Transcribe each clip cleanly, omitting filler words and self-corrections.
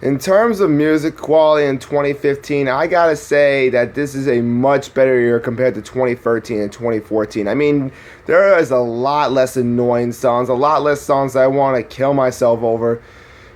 In terms of music quality in 2015, I gotta say that this is a much better year compared to 2013 and 2014. I mean, there is a lot less annoying songs, a lot less songs that I want to kill myself over.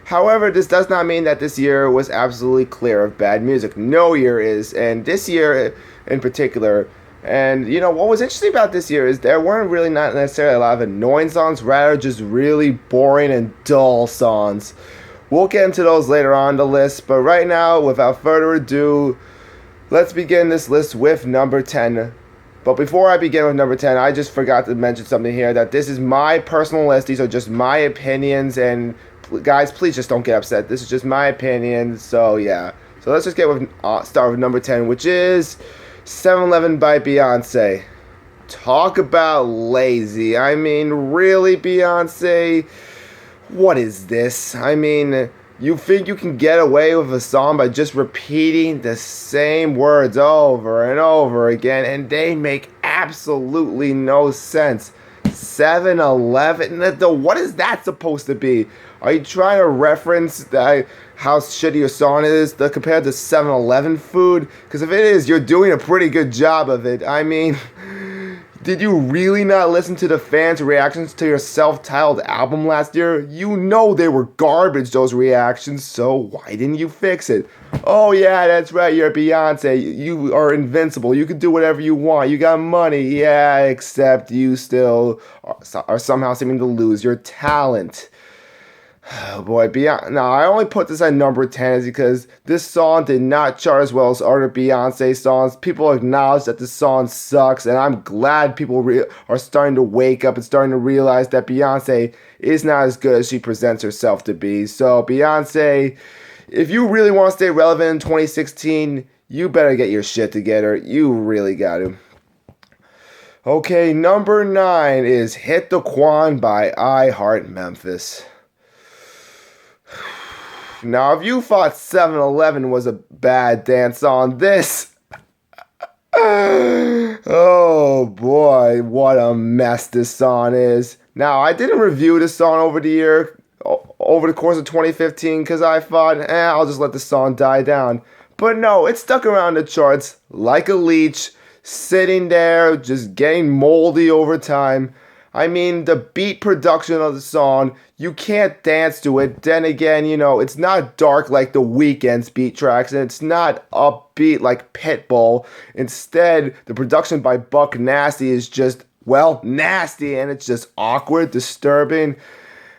However, this does not mean that this year was absolutely clear of bad music. No year is, and this year in particular. And you know what was interesting about this year is there weren't really not necessarily a lot of annoying songs, rather just really boring and dull songs. We'll get into those later on the list, but right now, without further ado, let's begin this list with number 10. But before I begin with number 10, I just forgot to mention something here, that this is my personal list. These are just my opinions, and guys, please just don't get upset. This is just my opinion, so yeah. So let's just get with start with number 10, which is 7-Eleven by Beyonce. Talk about lazy. I mean, really, Beyonce? What is this? I mean, you think you can get away with a song by just repeating the same words over and over again, and they make absolutely no sense. 7-Eleven? What is that supposed to be? Are you trying to reference how shitty your song is compared to 7-Eleven food? Because if it is, you're doing a pretty good job of it. I mean, did you really not listen to the fans' reactions to your self-titled album last year? You know they were garbage, those reactions, so why didn't you fix it? Oh yeah, that's right, you're Beyonce. You are invincible. You can do whatever you want. You got money. Yeah, except you still are somehow seeming to lose your talent. Oh boy, Beyonce. Now, I only put this at number 10 is because this song did not chart as well as other Beyonce songs. People acknowledge that this song sucks, and I'm glad people are starting to wake up and starting to realize that Beyonce is not as good as she presents herself to be. So, Beyonce, if you really want to stay relevant in 2016, you better get your shit together. You really got to. Okay, number 9 is Hit the Quan by I Heart Memphis. Now, if you thought 7-Eleven was a bad dance song, this... oh boy, what a mess this song is. Now, I didn't review this song over the course of 2015 because I thought, I'll just let the song die down. But no, it stuck around the charts like a leech, sitting there, just getting moldy over time. I mean, the beat production of the song, you can't dance to it. Then again, you know, it's not dark like The Weeknd's beat tracks, and it's not upbeat like Pitbull. Instead, the production by Buck Nasty is just, well, nasty, and it's just awkward, disturbing.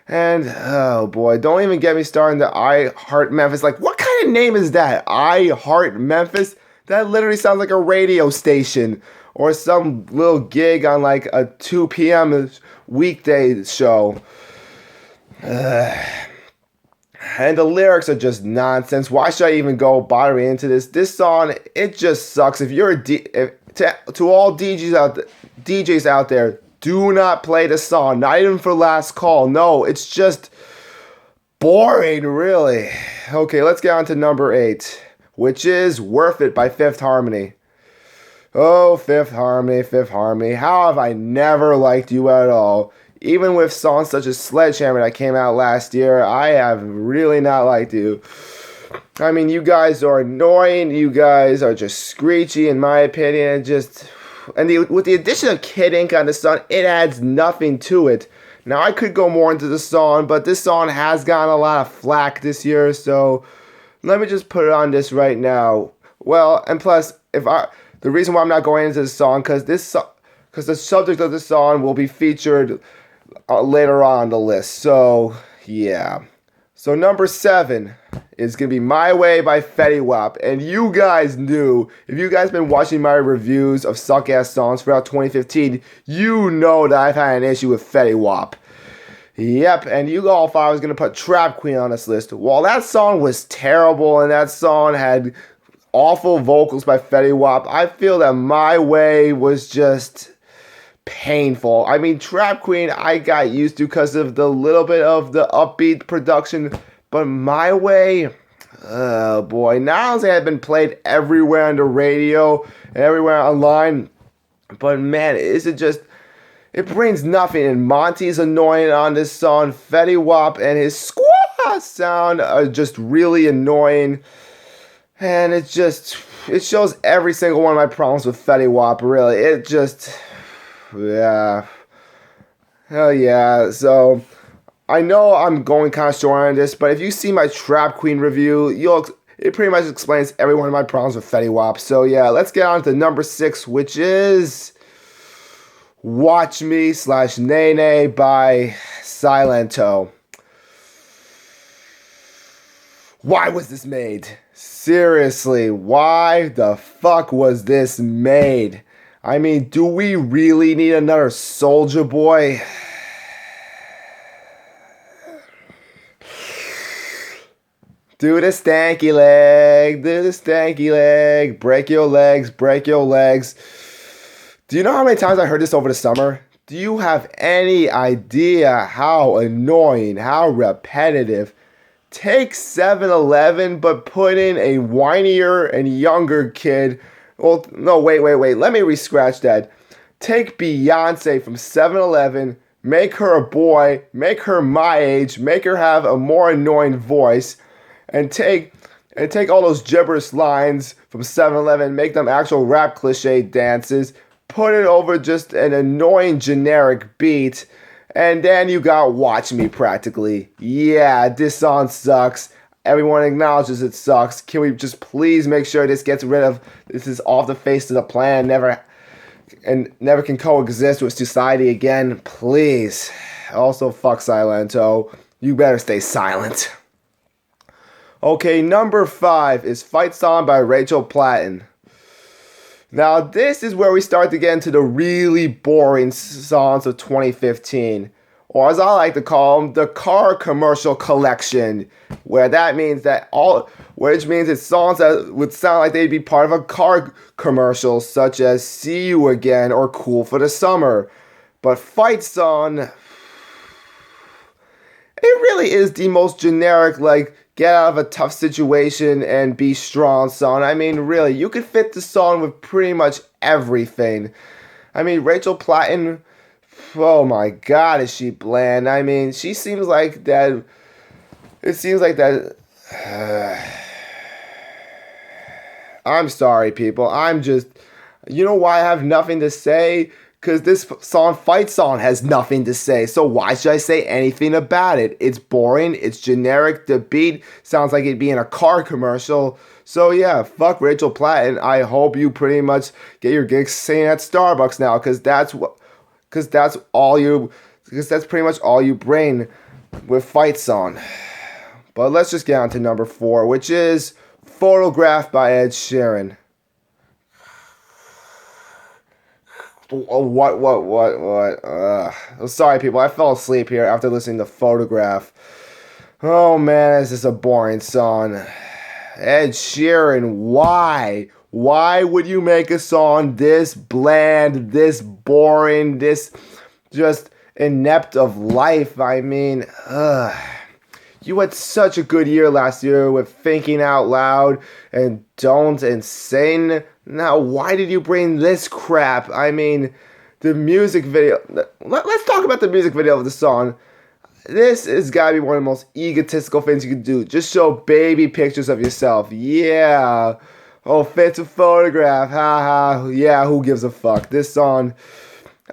And, oh boy, don't even get me started into I Heart Memphis. Like, what kind of name is that? I Heart Memphis? That literally sounds like a radio station. Or some little gig on like a 2 p.m. weekday show. And the lyrics are just nonsense. Why should I even go bothering into this? This song, it just sucks. If you're to all DJs out there, do not play the song. Not even for last call. No, it's just boring, really. Okay, let's get on to number 8, which is Worth It by Fifth Harmony. Oh, Fifth Harmony, how have I never liked you at all? Even with songs such as Sledgehammer that came out last year, I have really not liked you. I mean, you guys are annoying, you guys are just screechy in my opinion, with the addition of Kid Ink on the song, it adds nothing to it. Now, I could go more into the song, but this song has gotten a lot of flack this year, so let me just put it on this right now. Well, and plus, the reason why I'm not going into the song, because the subject of the song will be featured later on the list. So, yeah. So, number 7 is going to be My Way by Fetty Wap. And you guys knew, if you guys been watching my reviews of suck-ass songs throughout 2015, you know that I've had an issue with Fetty Wap. Yep, and you all thought I was going to put Trap Queen on this list. Well, that song was terrible, and that song had awful vocals by Fetty Wap. I feel that My Way was just painful. I mean, Trap Queen I got used to because of the little bit of the upbeat production, but My Way, oh boy, not only had it been played everywhere on the radio and everywhere online, but man, it brings nothing. And Monty's annoying on this song. Fetty Wap and his squad sound are just really annoying. And it shows every single one of my problems with Fetty Wap, really. Yeah. Hell yeah. So, I know I'm going kind of short on this, but if you see my Trap Queen review, it pretty much explains every one of my problems with Fetty Wap. So yeah, let's get on to number 6, which is Watch Me / Nene by Silento. Why was this made? Seriously, why the fuck was this made? I mean, do we really need another Soulja Boy? Do the stanky leg, break your legs. Do you know how many times I heard this over the summer? Do you have any idea how annoying, how repetitive? Take 7-Eleven, but put in a whinier and younger kid. Well, no, wait. Let me re-scratch that. Take Beyonce from 7-Eleven, make her a boy, make her my age, make her have a more annoying voice, and take all those gibberish lines from 7-Eleven, make them actual rap cliche dances, put it over just an annoying generic beat, and then you got Watch Me practically. Yeah, this song sucks. Everyone acknowledges it sucks. Can we just please make sure this is off the face of the planet, never can coexist with society again? Please. Also, fuck Silento. You better stay silent. Okay, number 5 is Fight Song by Rachel Platten. Now, this is where we start to get into the really boring songs of 2015. Or as I like to call them, the car commercial collection. Which means it's songs that would sound like they'd be part of a car commercial, such as See You Again or Cool for the Summer. But Fight Song, it really is the most generic, get out of a tough situation and be strong song. I mean, really, you could fit the song with pretty much everything. I mean, Rachel Platten, oh my god, is she bland. I mean, she seems like that. It seems like that. I'm sorry, people. You know why I have nothing to say? Because this song, Fight Song, has nothing to say. So why should I say anything about it? It's boring. It's generic. The beat sounds like it'd be in a car commercial. So yeah, fuck Rachel Platten. I hope you pretty much get your gigs singing at Starbucks now. Because that's pretty much all you bring with Fight Song. But let's just get on to number 4, which is Photograph by Ed Sheeran. What? Sorry, people. I fell asleep here after listening to Photograph. Oh, man, this is a boring song. Ed Sheeran, why? Why would you make a song this bland, this boring, this just inept of life? I mean, you had such a good year last year with Thinking Out Loud and Don't and Sing. Now, why did you bring this crap? I mean, the music video. Let's talk about the music video of the song. This has got to be one of the most egotistical things you can do. Just show baby pictures of yourself. Yeah. Oh, fit to photograph. Ha. Yeah, who gives a fuck? This song,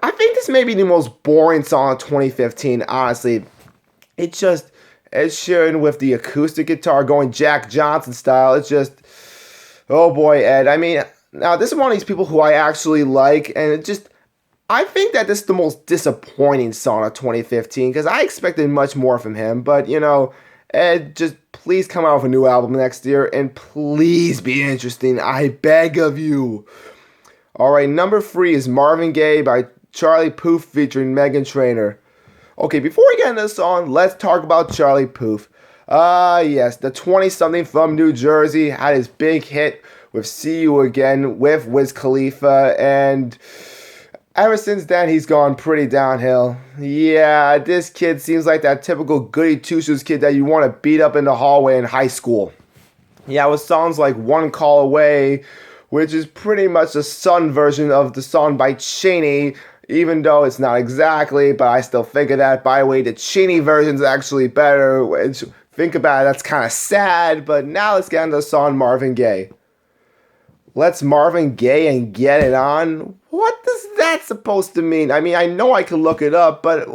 I think this may be the most boring song of 2015, honestly. It's just Ed Sheeran with the acoustic guitar going Jack Johnson style. It's just, oh boy, Ed. I mean, now this is one of these people who I actually like, and I think that this is the most disappointing song of 2015, because I expected much more from him, but, Ed, just please come out with a new album next year, and please be interesting, I beg of you. Alright, number 3 is Marvin Gaye by Charlie Puth featuring Meghan Trainor. Okay, before we get into the song, let's talk about Charlie Puth. Yes, the 20-something from New Jersey had his big hit with See You Again with Wiz Khalifa, and ever since then, he's gone pretty downhill. Yeah, this kid seems like that typical goody two-shoes kid that you want to beat up in the hallway in high school. Yeah, with songs like One Call Away, which is pretty much a Sun version of the song by Cheney. even though it's not exactly, but I still think of that. By the way, the Cheney version's actually better, which, think about it, that's kind of sad, but now let's get into the song Marvin Gaye. Let's Marvin Gaye and get it on? What does that supposed to mean? I mean, I know I could look it up, but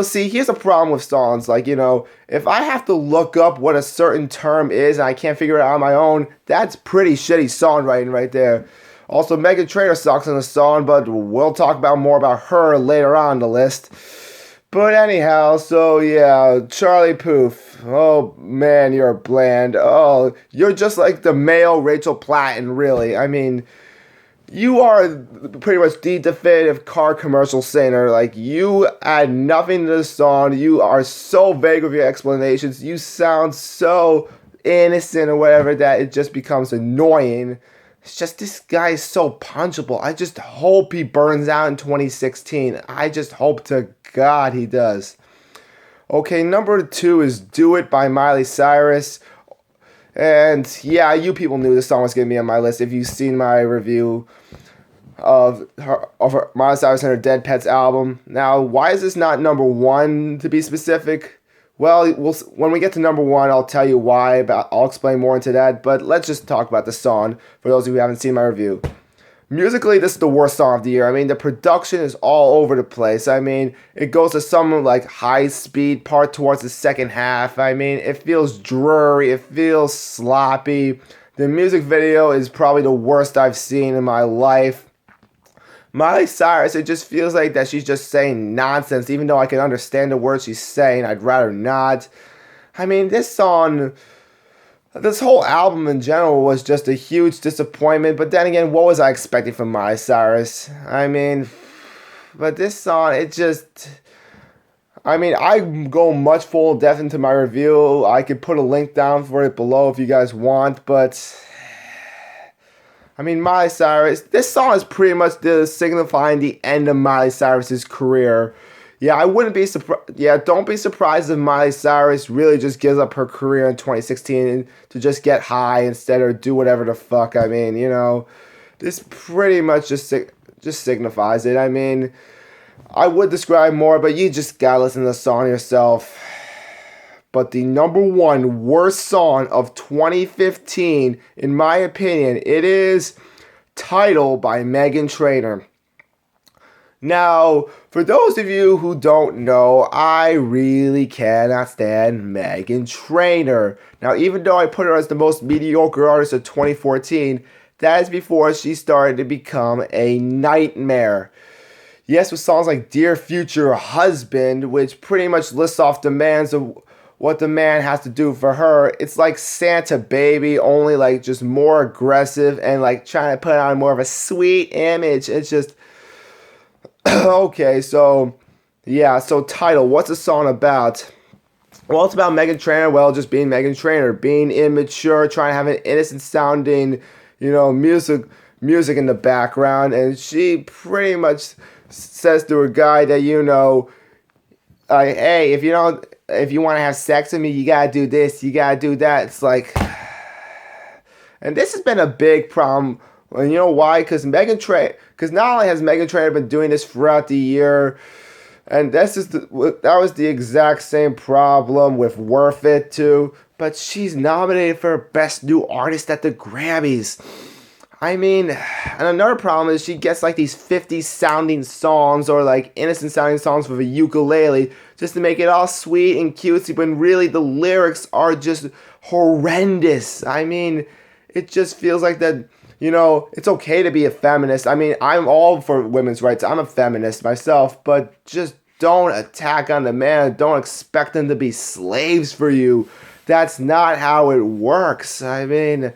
see, here's a problem with songs. Like, if I have to look up what a certain term is and I can't figure it out on my own, that's pretty shitty songwriting right there. Also, Meghan Trainor sucks in the song, but we'll talk about more about her later on the list. But anyhow, so yeah, Charlie Puth. Oh man, you're bland. Oh, you're just like the male Rachel Platten, really. I mean, you are pretty much the definitive car commercial singer. Like, you add nothing to the song. You are so vague with your explanations. You sound so innocent or whatever that it just becomes annoying. It's just, this guy is so punchable. I just hope he burns out in 2016. I just hope to God he does. Okay, number 2 is Do It by Miley Cyrus. And yeah, you people knew this song was going to be on my list if you've seen my review of her Miley Cyrus and her Dead Pets album. Now, why is this not number 1 to be specific? Well, when we get to number 1, I'll tell you why, but I'll explain more into that. But let's just talk about the song for those of you who haven't seen my review. Musically, this is the worst song of the year. I mean, the production is all over the place. I mean, it goes to some like high speed part towards the second half. I mean, it feels dreary. It feels sloppy. The music video is probably the worst I've seen in my life. Miley Cyrus, it just feels like that she's just saying nonsense, even though I can understand the words she's saying. I'd rather not. I mean, this song, this whole album in general was just a huge disappointment. But then again, what was I expecting from Miley Cyrus? I mean, but this song, it just, I mean, I go much full depth into my review. I could put a link down for it below if you guys want, but I mean, Miley Cyrus, this song is pretty much signifying the end of Miley Cyrus's career. Yeah, I wouldn't be surprised. Yeah, don't be surprised if Miley Cyrus really just gives up her career in 2016 to just get high instead or do whatever the fuck. I mean, this pretty much just signifies it. I mean, I would describe more, but you just gotta listen to the song yourself. But the number 1 worst song of 2015, in my opinion, it is Tidal by Meghan Trainor. Now, for those of you who don't know, I really cannot stand Meghan Trainor. Now, even though I put her as the most mediocre artist of 2014, that is before she started to become a nightmare. Yes, with songs like Dear Future Husband, which pretty much lists off demands of what the man has to do for her. It's like Santa Baby, only like just more aggressive and like trying to put on more of a sweet image. It's just okay. So yeah, so Tidal, what's the song about? Well, it's about Meghan Trainor. Well, just being Meghan Trainor, being immature, trying to have an innocent sounding, music in the background, and she pretty much says to a guy that hey, if you want to have sex with me, you gotta do this, you gotta do that. It's like, and this has been a big problem. And you know why? Because not only has Meghan Trainor been doing this throughout the year, and that was the exact same problem with Worth It too. But she's nominated for Best New Artist at the Grammys. I mean, and another problem is she gets like these 50 sounding songs or like innocent sounding songs with a ukulele just to make it all sweet and cutesy when really the lyrics are just horrendous. I mean, it just feels like that, it's okay to be a feminist. I mean, I'm all for women's rights. I'm a feminist myself, but just don't attack on the man. Don't expect them to be slaves for you. That's not how it works. I mean,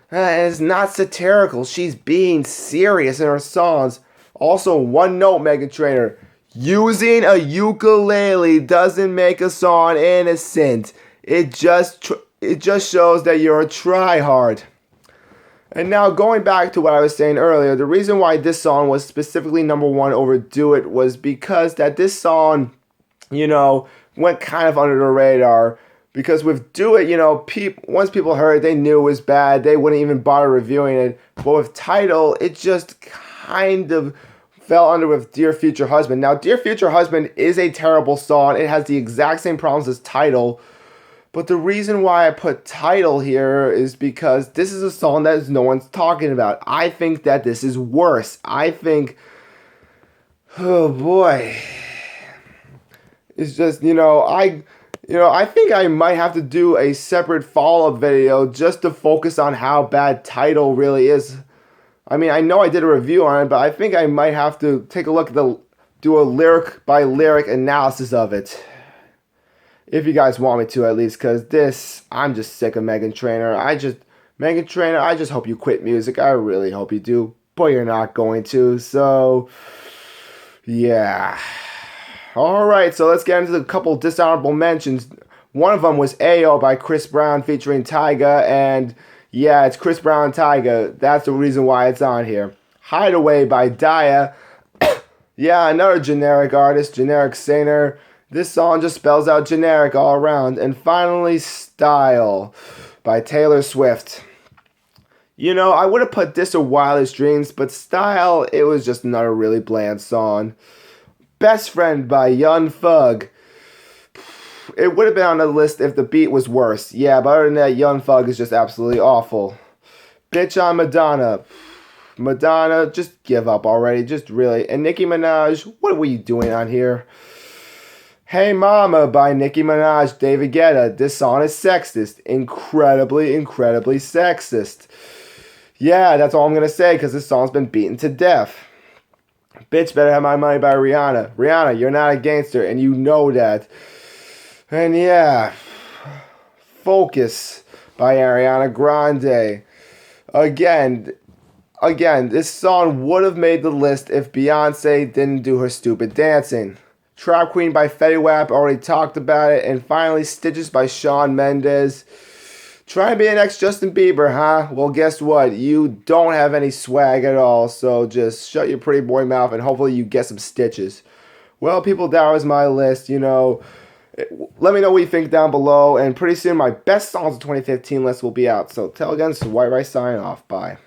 it's not satirical. She's being serious in her songs. Also, one note, Meghan Trainor. Using a ukulele doesn't make a song innocent. It just shows that you're a tryhard. And now going back to what I was saying earlier, the reason why this song was specifically number 1 over Do It was because that this song, went kind of under the radar. Because with Do It, once people heard it, they knew it was bad. They wouldn't even bother reviewing it. But with Tidal, it just kind of fell under with Dear Future Husband. Now, Dear Future Husband is a terrible song. It has the exact same problems as Title. But the reason why I put Title here is because this is a song that no one's talking about. I think that this is worse. I think, oh boy, it's just, I think I might have to do a separate follow-up video just to focus on how bad Title really is. I mean, I know I did a review on it, but I think I might have to take a look at do a lyric by lyric analysis of it. If you guys want me to, at least, because I'm just sick of Meghan Trainor. Meghan Trainor, I just hope you quit music. I really hope you do, but you're not going to, so, yeah. Alright, so let's get into a couple dishonorable mentions. One of them was Ayo by Chris Brown featuring Tyga, and yeah, it's Chris Brown and Tyga. That's the reason why it's on here. Hideaway by Daya. Yeah, another generic artist, generic singer. This song just spells out generic all around. And finally, Style by Taylor Swift. I would have put this or Wildest Dreams, but Style, it was just another really bland song. Best Friend by Young Thug. It would have been on the list if the beat was worse. Yeah, but other than that, Young Thug is just absolutely awful. Bitch on Madonna. Madonna, just give up already. Just really. And Nicki Minaj, what were you doing on here? Hey Mama by Nicki Minaj, David Guetta. This song is sexist. Incredibly, incredibly sexist. Yeah, that's all I'm going to say because this song's been beaten to death. Bitch Better Have My Money by Rihanna. Rihanna, you're not a gangster and you know that. And yeah, Focus by Ariana Grande. Again, this song would have made the list if Beyonce didn't do her stupid dancing. Trap Queen by Fetty Wap, already talked about it. And finally, Stitches by Shawn Mendes. Try and be an ex-Justin Bieber, huh? Well, guess what? You don't have any swag at all, so just shut your pretty boy mouth and hopefully you get some stitches. Well, people, that was my list, Let me know what you think down below, and pretty soon my best songs of 2015 list will be out. So, till again, this is White Rice signing off. Bye.